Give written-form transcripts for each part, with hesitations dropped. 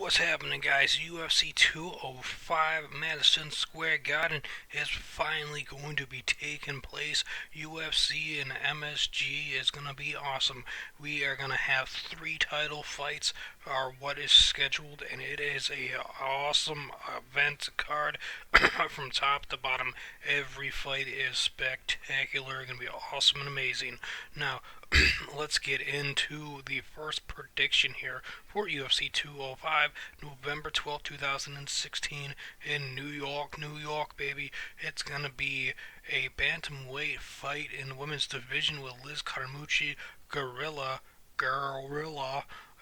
What's happening, guys? UFC 205 Madison Square Garden is finally going to be taking place. UFC and MSG is going to be awesome. We are going to have three title fights, are what is scheduled, and it is a awesome event card from top to bottom. Every fight is spectacular, going to be awesome and amazing. Now, let's get into the first prediction here for UFC 205, November 12, 2016, in New York, New York, baby. It's going to be a bantamweight fight in the women's division with Liz Carmouche, Gorilla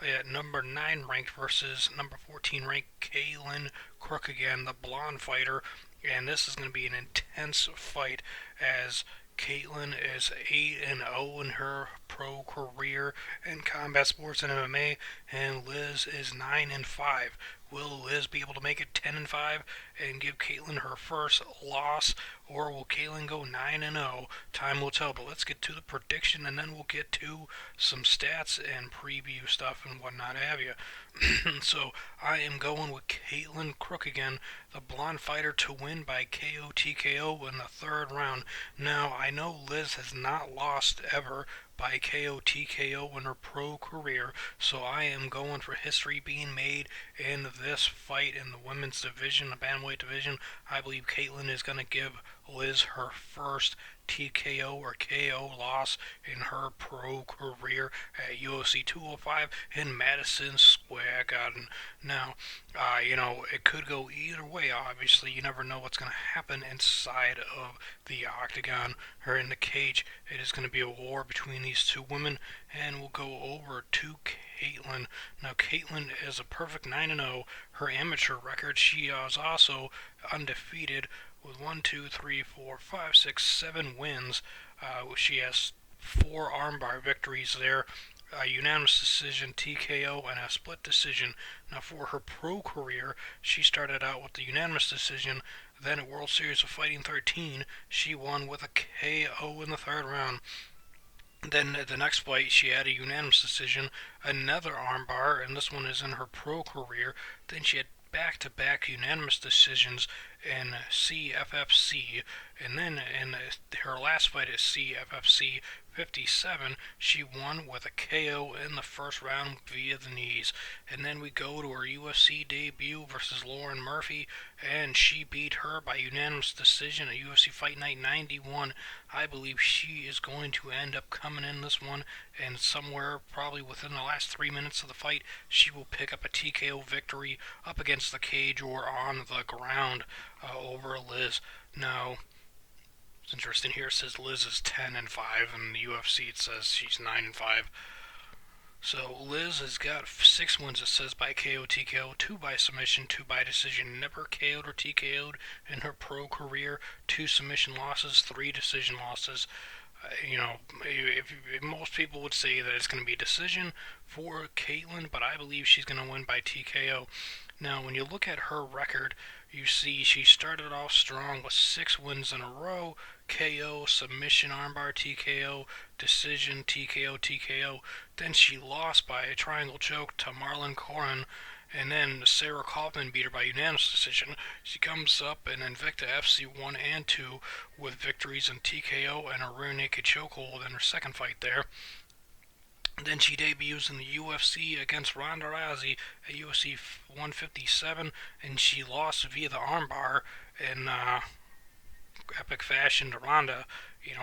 at number 9 ranked versus number 14 ranked Katlyn Chookagian, the blonde fighter. And this is going to be an intense fight as Katlyn is 8-0 in her pro career in combat sports and MMA, and Liz is 9-5. Will Liz be able to make it 10-5 and give Katlyn her first loss, or will Katlyn go 9-0? Time will tell. But let's get to the prediction, and then we'll get to some stats and preview stuff and whatnot have you. So I am going with Katlyn Chookagian, the blonde fighter, to win by KO TKO in the third round. Now I know Liz has not lost ever by KO TKO in her pro career, so I am going for history being made in this fight in the women's division, the bantamweight division. I believe Katlyn is going to give Liz her first TKO or KO loss in her pro career at UFC 205 in Madison Square Garden. Now, it could go either way. Obviously, you never know what's going to happen inside of the octagon or in the cage. It is going to be a war between these two women, and we'll go over to Katlyn. Now, Katlyn is a perfect 9-0. Her amateur record, she is also undefeated with 1, 2, 3, 4, 5, 6, 7 wins. She has 4 armbar victories there, a unanimous decision, TKO, and a split decision. Now, for her pro career, she started out with the unanimous decision. Then at World Series of Fighting 13, she won with a KO in the third round. Then the next fight, she had a unanimous decision, another armbar, and this one is in her pro career. Then she had back-to-back unanimous decisions in CFFC, and then in her last fight at CFFC 57, she won with a KO in the first round via the knees. And then we go to her UFC debut versus Lauren Murphy, and she beat her by unanimous decision at UFC Fight Night 91. I believe she is going to end up coming in this one, and somewhere probably within the last 3 minutes of the fight, she will pick up a TKO victory up against the cage or on the ground over Liz. Now, it's interesting here. It says Liz is 10-5, and the UFC it says she's 9-5. So Liz has got 6 wins, it says, by KO TKO, 2 by submission, 2 by decision. Never KO'd or TKO'd in her pro career. 2 submission losses, 3 decision losses. If most people would say that it's going to be a decision for Katlyn, but I believe she's going to win by TKO. Now, when you look at her record, you see she started off strong with 6 wins in a row: KO, submission, armbar, TKO, decision, TKO, TKO. Then she lost by a triangle choke to Marlon Corin, and then Sarah Kaufman beat her by unanimous decision. She comes up in Invicta FC 1 and 2 with victories in TKO and a rear naked chokehold in her second fight there. Then she debuts in the UFC against Ronda Rousey at UFC 157, and she lost via the armbar in epic fashion to Ronda.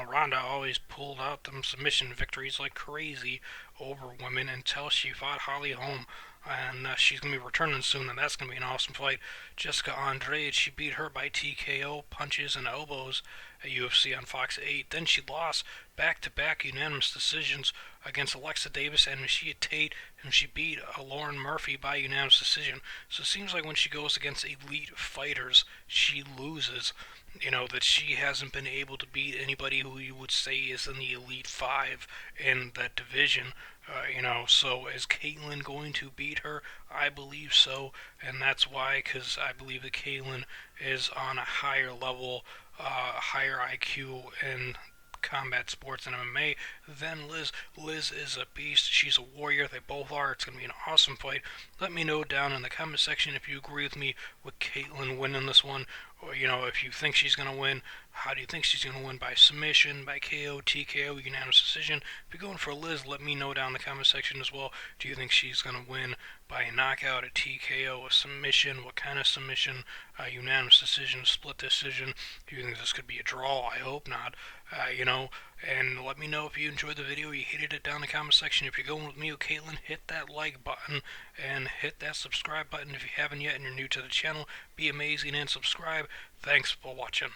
Ronda always pulled out them submission victories like crazy over women until she fought Holly Holm. And she's going to be returning soon, and that's going to be an awesome fight. Jessica Andrade, she beat her by TKO, punches, and elbows at UFC on Fox 8. Then she lost back-to-back unanimous decisions against Alexa Davis and Mashia Tate, and she beat Lauren Murphy by unanimous decision. So it seems like when she goes against elite fighters, she loses. That she hasn't been able to beat anybody who you would say is in the Elite 5 in that division. So is Katlyn going to beat her? I believe so, and that's why, because I believe that Katlyn is on a higher level, higher IQ, and combat sports and MMA than Liz. Liz is a beast. She's a warrior. They both are. It's going to be an awesome fight. Let me know down in the comment section if you agree with me with Katlyn winning this one, or if you think she's going to win. How do you think she's going to win? By submission, by KO, TKO, unanimous decision? If you're going for Liz, let me know down in the comment section as well. Do you think she's going to win by a knockout, a TKO, a submission? What kind of submission? Unanimous decision, split decision? Do you think this could be a draw? I hope not. And let me know if you enjoyed the video, you hated it down in the comment section. If you're going with me or Katlyn, hit that like button and hit that subscribe button if you haven't yet and you're new to the channel. Be amazing and subscribe. Thanks for watching.